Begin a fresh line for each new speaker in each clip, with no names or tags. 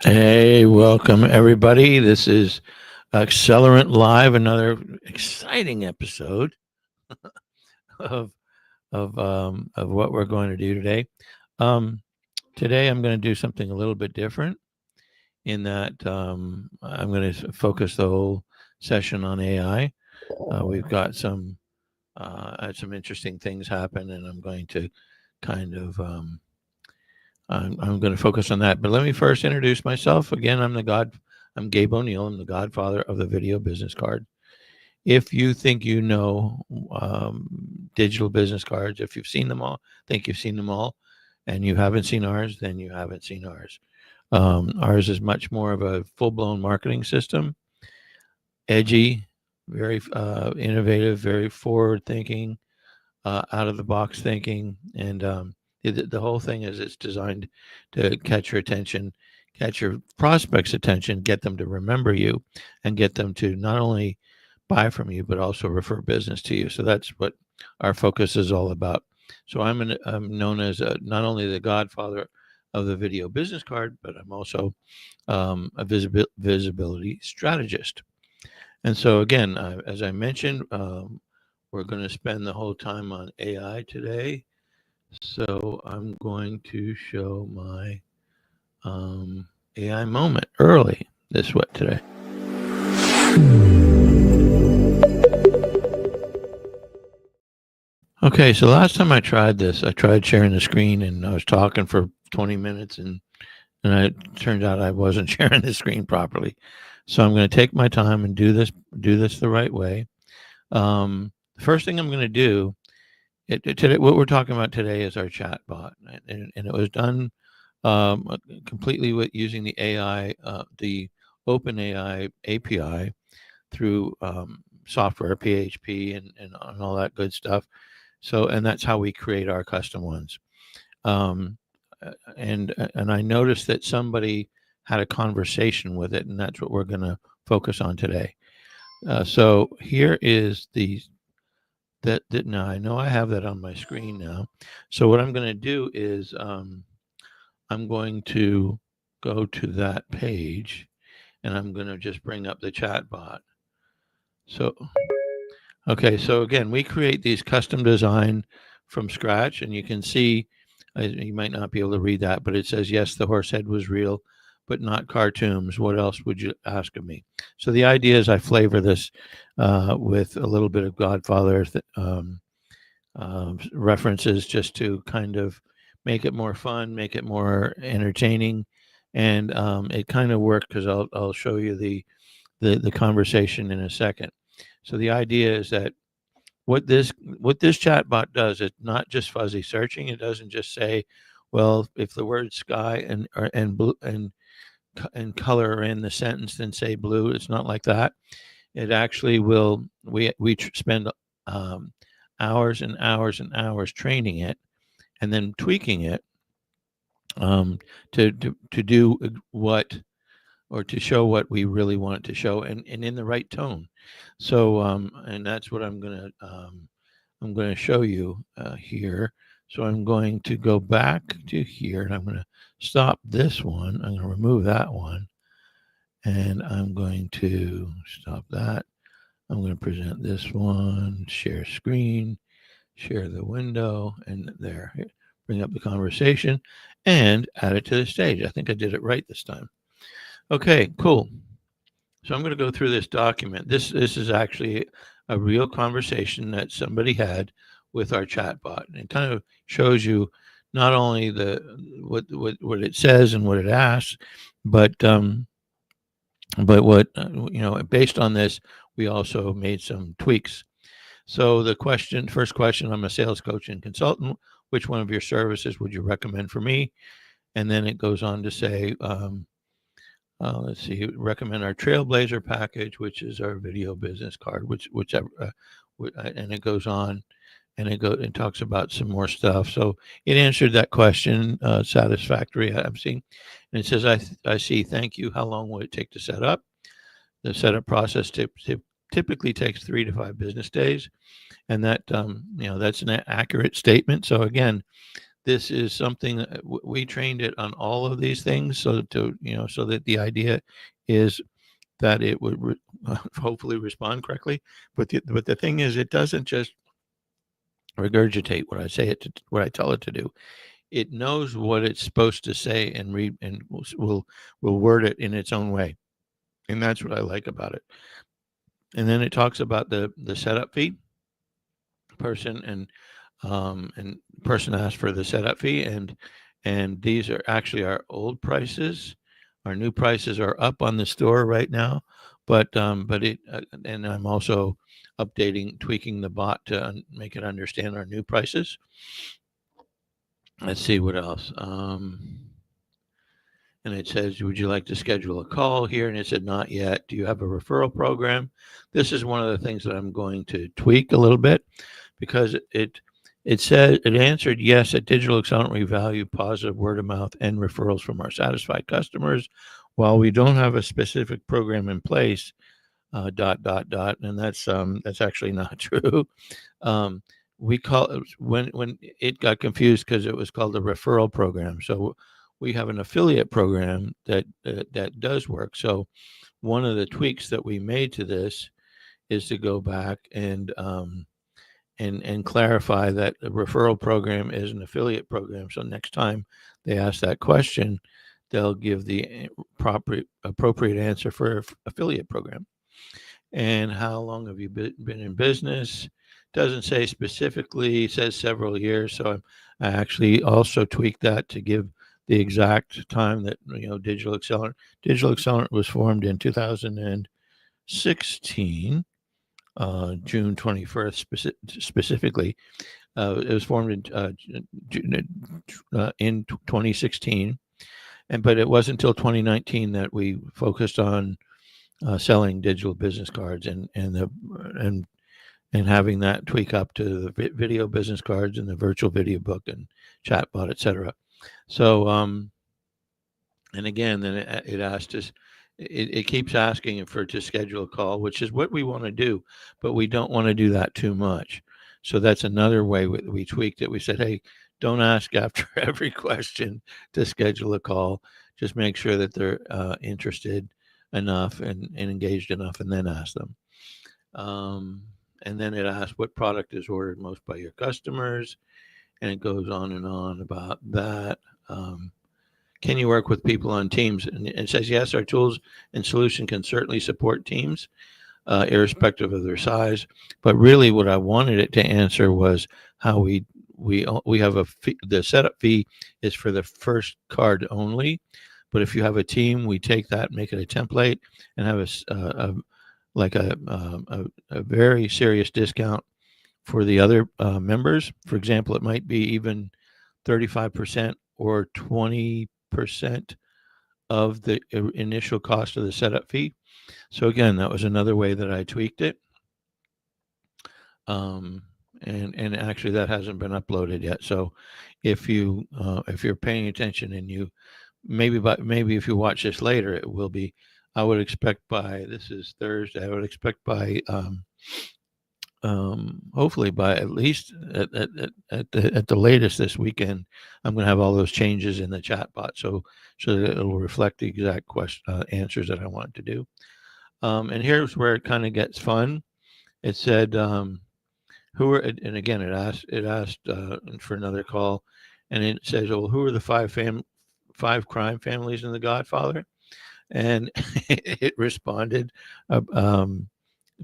Hey, welcome everybody. This is Accelerant Live, another exciting episode of of what we're going to do today. Um, Today, I'm going to do something a little bit different in that I'm going to focus the whole session on AI. We've got had some interesting things happen, and I'm going to kind of I'm going to focus on that. But let me first introduce myself. Again, I'm Gabe O'Neill. I'm the godfather of the video business card. If you think you know digital business cards, if you've seen them all, think you've seen them all, and you haven't seen ours, then you haven't seen ours. Ours is much more of a full-blown marketing system, edgy, very innovative, very forward-thinking, out of the box thinking, and the whole thing is it's designed to catch your attention, catch your prospects' attention, get them to remember you, and get them to not only buy from you but also refer business to you. So that's what our focus is all about. So I'm known as not only the godfather of the video business card, but I'm also a visibility strategist. And so again, as I mentioned, we're going to spend the whole time on AI today. So I'm going to show my AI moment early this what today. Okay, so last time I tried this, I tried sharing the screen and I was talking for 20 minutes and it turned out I wasn't sharing the screen properly. So I'm going to take my time and do this the right way. The first thing I'm going to do today, what we're talking about today is our chat bot, and it was done completely with using the AI, the OpenAI API through software, PHP, and all that good stuff. So, and that's how we create our custom ones. And I noticed that somebody had a conversation with it, and that's what we're going to focus on today. So here is that now I know I have that on my screen now. So what I'm going to do is I'm going to go to that page and I'm going to just bring up the chat bot. So, okay, so again, we create these custom design from scratch, and you can see, you might not be able to read that, but it says, yes, the horse head was real, but not cartoons. What else would you ask of me? So the idea is I flavor this with a little bit of Godfather references just to kind of make it more fun, make it more entertaining, and it kind of worked because I'll show you the conversation in a second. So the idea is that what this chatbot does, it's not just fuzzy searching. It doesn't just say, well, if the word sky and blue and color are in the sentence, then say blue. It's not like that. It actually will. We spend um, hours and hours and hours training it and then tweaking it to do what or to show what we really want it to show and in the right tone. So and that's what I'm gonna show you here. So I'm going to go back to here and I'm going to stop this one. I'm going to remove that one and I'm going to stop that. I'm going to present this one, share screen, share the window, and there, bring up the conversation and add it to the stage. I think I did it right this time. Okay, cool. So I'm going to go through this document. This is actually a real conversation that somebody had with our chatbot, and it kind of shows you not only the what it says and what it asks, but what based on this, we also made some tweaks. So the first question, I'm a sales coach and consultant. Which one of your services would you recommend for me? And then it goes on to say, let's see, recommend our Trailblazer package, which is our video business card, whichever, and it goes on, and it talks about some more stuff. So it answered that question satisfactory. I'm seeing, and it says, I see. Thank you. How long will it take to set up? The setup process typically takes 3 to 5 business days, and that that's an accurate statement. So again, this is something that we trained it on all of these things, so that the idea is that it would hopefully respond correctly. But the thing is, it doesn't just regurgitate what I tell it to do. It knows what it's supposed to say and read, and will word it in its own way, and that's what I like about it. And then it talks about the setup fee. Person and um, and person asked for the setup fee, and these are actually our old prices. Our new prices are up on the store right now, but it and I'm also tweaking the bot to make it understand our new prices. Let's see what else. And it says, "Would you like to schedule a call here?" And it said, "Not yet. Do you have a referral program?" This is one of the things that I'm going to tweak a little bit, because it said it answered yes. At Digital Accelerant, we value positive word of mouth and referrals from our satisfied customers. While we don't have a specific program in place, dot dot dot, and that's actually not true. Um, we call it, when it got confused, because it was called the referral program. So we have an affiliate program that does work. So one of the tweaks that we made to this is to go back and clarify that the referral program is an affiliate program. So next time they ask that question, they'll give the proper appropriate answer for affiliate program. And how long have you been in business? Doesn't say specifically, says several years. So I actually also tweaked that to give the exact time that, Digital Accelerant was formed in 2016, June 21st specifically. It was formed in 2016, but it wasn't until 2019 that we focused on selling digital business cards, and and having that tweak up to the video business cards and the virtual video book and chatbot, etc. So, and again, then it asked us. It keeps asking for to schedule a call, which is what we want to do, but we don't want to do that too much. So that's another way we tweaked it. We said, hey, don't ask after every question to schedule a call. Just make sure that they're interested enough and engaged enough, and then ask them. Um, and then it asks what product is ordered most by your customers, and it goes on and on about that. Can you work with people on teams? And it says, yes, our tools and solution can certainly support teams, irrespective of their size. But really, what I wanted it to answer was how we have the setup fee is for the first card only. But if you have a team, we take that, make it a template, and have a very serious discount for the other members. For example, it might be even 35% or 20% of the initial cost of the setup fee. So again, that was another way that I tweaked it. And actually that hasn't been uploaded yet. So if you're paying attention, and you maybe if you watch this later, it will be. I would expect by, this is Thursday. I would expect by hopefully by at least at the latest this weekend, I'm going to have all those changes in the chat bot, so that it'll reflect the exact answers that I want to do. And here's where it kind of gets fun. It said, who are, and again, it asked for another call, and it says, well, who are the five crime families in The Godfather? And it responded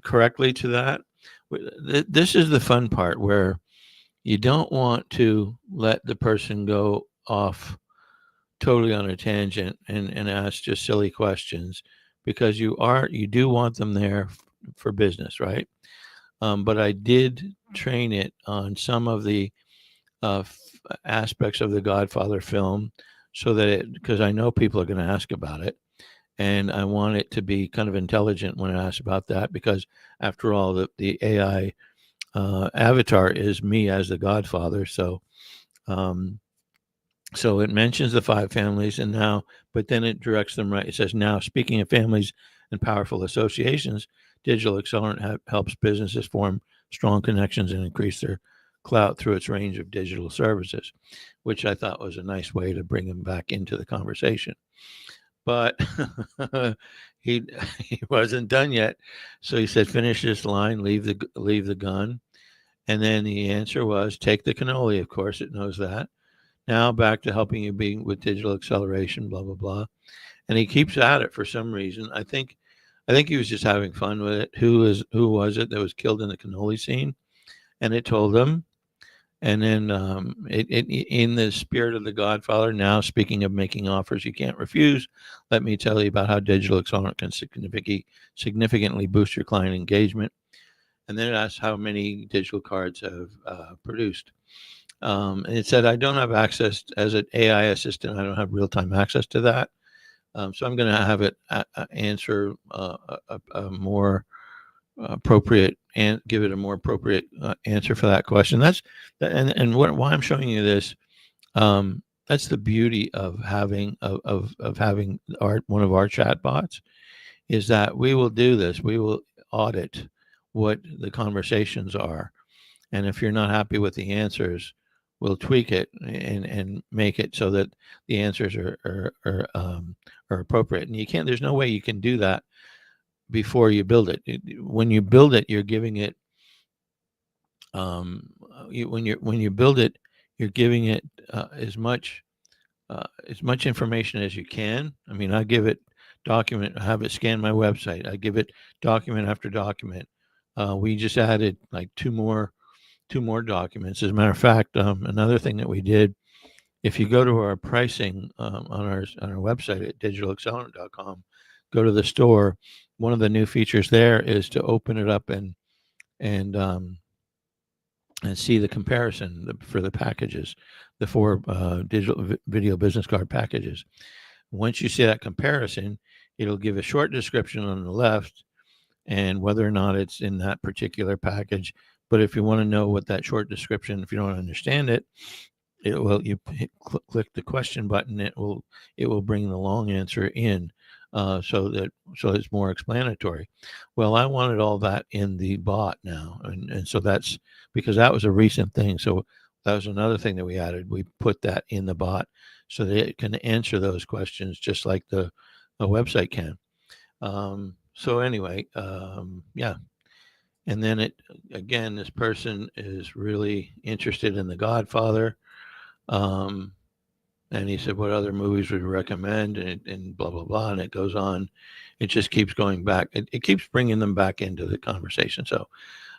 correctly to that. This is the fun part, where you don't want to let the person go off totally on a tangent and ask just silly questions, because you do want them there for business, right? But I did train it on some of the aspects of the Godfather film, so that because I know people are going to ask about it, and I want it to be kind of intelligent when I ask about that, because after all, the AI avatar is me as the Godfather. Um, so it mentions the five families, but then it directs them right. It says, now, speaking of families and powerful associations, Digital Accelerant helps businesses form strong connections and increase their clout through its range of digital services, which I thought was a nice way to bring him back into the conversation. But he he wasn't done yet, so he said, "Finish this line, leave the gun." And then the answer was, "Take the cannoli." Of course, it knows that. Now back to helping you be with digital acceleration, blah blah blah. And he keeps at it for some reason. I think he was just having fun with it. Who was it that was killed in the cannoli scene? And it told him. And then in the spirit of the Godfather, now speaking of making offers you can't refuse, let me tell you about how digital accelerant can significantly boost your client engagement. And then it asks how many digital cards have produced. And it said, I don't have access as an AI assistant. I don't have real time access to that. So I'm going to have it answer a more appropriate and give it a more appropriate answer for that question. Why I'm showing you this. That's the beauty of having one of our chat bots is that we will do this. We will audit what the conversations are, and if you're not happy with the answers, we'll tweak it and make it so that the answers are appropriate. And you can't. There's no way you can do that before you build it. When you build it, you're giving it. When you build it, you're giving it as much information as you can. I mean, I give it document, have it scan my website. I give it document after document. We just added like two more documents. As a matter of fact, another thing that we did, if you go to our pricing on our website at digitalaccelerant.com, go to the store. One of the new features there is to open it up and and see the comparison for the packages, the four digital video business card packages. Once you see that comparison, it'll give a short description on the left and whether or not it's in that particular package. But if you want to know what that short description, if you don't understand it, click the question button. It will bring the long answer in, so it's more explanatory. Well, I wanted all that in the bot now, and so that's because that was a recent thing. So that was another thing that we added. We put that in the bot so that it can answer those questions just like the website can. So anyway, yeah. And then this person is really interested in The Godfather. Um, and he said, what other movies would you recommend? And blah, blah, blah. And it goes on. It just keeps going back. It keeps bringing them back into the conversation. So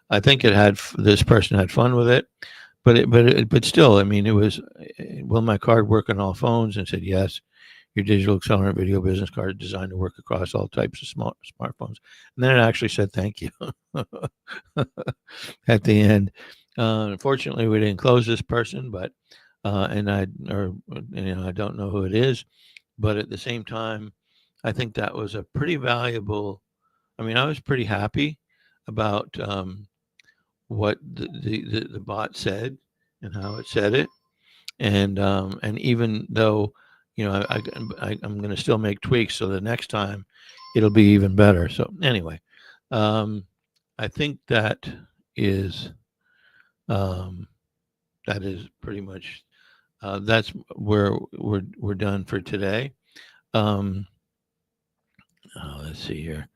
I think this person had fun with it. But still, I mean, it was, will my card work on all phones? And said, yes. Your digital accelerant video business card is designed to work across all types of smartphones. And then it actually said, thank you at the end. Unfortunately, we didn't close this person, but I don't know who it is, but at the same time, I think that was a pretty valuable. I mean, I was pretty happy about what the bot said and how it said it, and even though I'm going to still make tweaks so the next time it'll be even better. So anyway, I think is um, that is pretty much that's where we're done for today. Let's see here.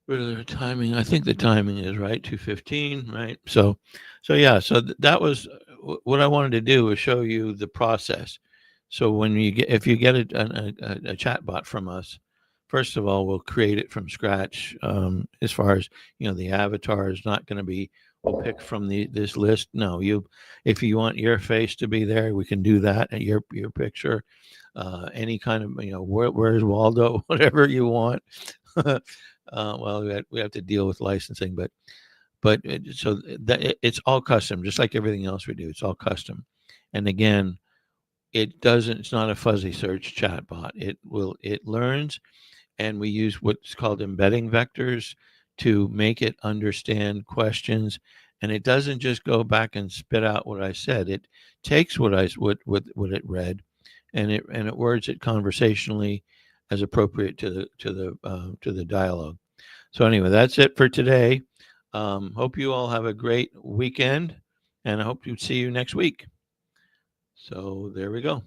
What are the timing? I think the timing is right, 2:15, right? So yeah. So that was what I wanted to do was show you the process. So if you get a chat bot from us, first of all, we'll create it from scratch. As far as the avatar is not going to be. We'll pick from this list. No, if you want your face to be there, we can do that. And your picture, any kind of where's Waldo, whatever you want. Well, we have to deal with licensing, but it's all custom, just like everything else we do. It's all custom, and again, it's not a fuzzy search chatbot. It learns, and we use what's called embedding vectors to make it understand questions, and it doesn't just go back and spit out what I said. It takes what it read, and it words it conversationally as appropriate to the dialogue. So anyway, that's it for today. Hope you all have a great weekend. and I hope to see you next week. So there we go.